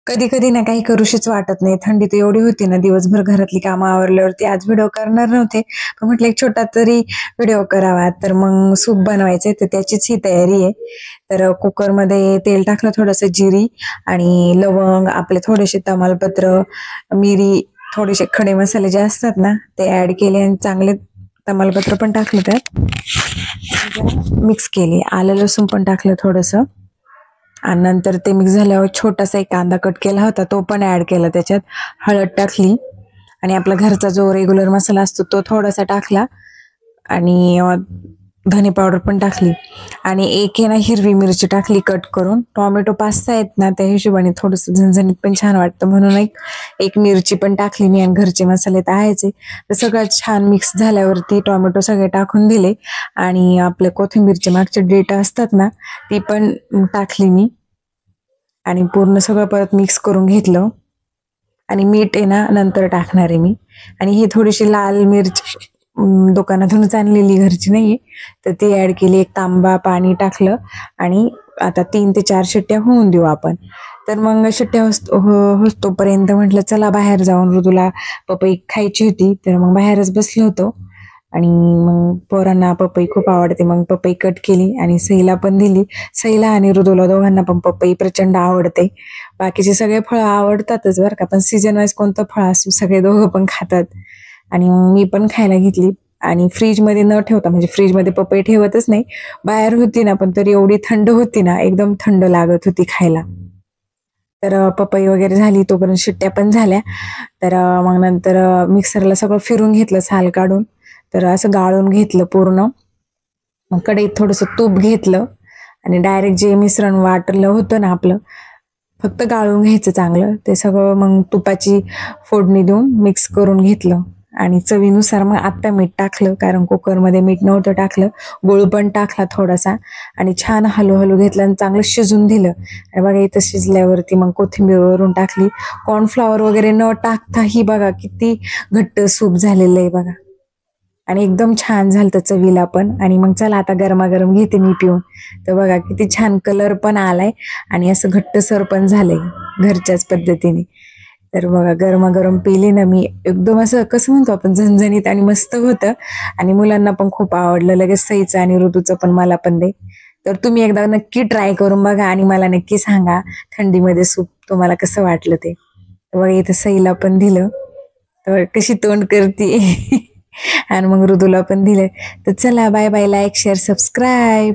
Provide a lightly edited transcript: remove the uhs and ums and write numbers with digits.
कधी कधी ना काही करूशीच वाटत नाही. थंडी तर एवढी होती ना, दिवसभर घरातली कामं आवरल्यावरती आज व्हिडिओ करणार नव्हते. पण म्हटलं एक छोटा तरी व्हिडिओ करावा. तर मग सूप बनवायचंय तर त्याचीच ही तयारी आहे. तर कुकरमध्ये तेल टाकलं, थोडंसं जिरी आणि लवंग, आपले थोडेसे तमालपत्र, मिरी, थोडेसे खडे मसाले जे असतात ना ते ऍड केले आणि चांगले तमालपत्र पण टाकलं त्यात. मिक्स केली. आलं लसूण पण टाकलं थोडंसं आणि नंतर ते मिक्स झाल्यावर छोटासा एक कांदा कट केला होता तो पण ऍड केला त्याच्यात. हळद टाकली आणि आपला घरचा जो रेग्युलर मसाला असतो तो थोडासा टाकला आणि धने पावडर पण टाकली आणि एक आहे ना हिरवी मिरची टाकली कट करून. टोमॅटो 5-6 आहेत ना, त्या हिशोबाने थोडंसं झणझणीत पण छान वाटतं म्हणून एक एक मिरची पण टाकली मी. आणि घरचे मसाले तर आहेच आहे. तर सगळं छान मिक्स झाल्यावरती टोमॅटो सगळे टाकून दिले आणि आपले कोथिंबीरचे मागचे डेट असतात ना ती पण टाकली मी आणि पूर्ण सगळं परत मिक्स करून घेतलं. आणि मीठ आहे ना नंतर टाकणार आहे मी. आणि ही थोडीशी लाल मिरच दुकानातूनच आणलेली, घरची नाहीये, तर ती ऍड केली. एक तांबा पाणी टाकलं आणि आता 3 ते 4 शिट्ट्या होऊन देऊ आपण. तर मग शिट्ट्या होतोपर्यंत म्हटलं चला बाहेर जाऊन, ऋतूला पपई खायची होती तर मग बाहेरच बसलो होतो. आणि मग पोरांना पपई खूप आवडते, मग पपई कट केली आणि सईला पण दिली. सईला आणि ऋतूला दोघांना पण पपई प्रचंड आवडते. बाकीचे सगळे फळं आवडतातच बरं का, पण सीजन वाईज कोणतं फळ असू सगळे दोघं पण खातात. आणि मग मी पण खायला घेतली. आणि फ्रीजमध्ये न ठेवता, म्हणजे फ्रीजमध्ये पपई ठेवतच नाही, बाहेर होती ना पण तरी एवढी थंड होती ना, एकदम थंड लागत होती खायला. तर पपई वगैरे झाली, तोपर्यंत शिट्ट्या पण झाल्या. तर मग नंतर मिक्सरला सगळं फिरून घेतलं साल काढून. तर असं गाळून घेतलं पूर्ण. मग कढईत थोडंसं तूप घेतलं आणि डायरेक्ट जे मिश्रण वाटलं होतं ना आपलं, फक्त गाळून घ्यायचं चांगलं ते सगळं. मग तुपाची फोडणी देऊन मिक्स करून घेतलं आणि चवीनुसार मग आत्ता मीठ टाकलं, कारण कुकरमध्ये मीठ नव्हतं टाकलं. गूळ पण टाकला थोडासा आणि छान हलू घेतलं आणि चांगलं शिजून दिलं. आणि बघा इथं शिजल्यावरती मग कोथिंबीर वरून टाकली. कॉर्नफ्लॉवर वगैरे न टाकता ही बघा किती घट्ट सूप झालेलं आहे बघा. आणि एकदम छान झालं चवीला पण. आणि मग चला आता गरमागरम घेते मी पिऊन. तर बघा किती छान कलर पण आलाय आणि असं घट्टसर पण झालंय घरच्याच पद्धतीने. तर बघा गरमागरम पिली ना मी, एकदम असं कसं म्हणतो आपण झणझणीत आणि मस्त होतं. आणि मुलांना पण खूप आवडलं. लगेच सईचं आणि ऋतूचं पण मला पण दे. तर तुम्ही एकदा नक्की ट्राय करून बघा आणि मला नक्की सांगा थंडीमध्ये सूप तुम्हाला कसं वाटलं ते. तर बघा इथं सईला पण दिलं, तर कशी तोंड करते आणि मग ऋतूला पण दिलं. तर चला bye bye, like share subscribe.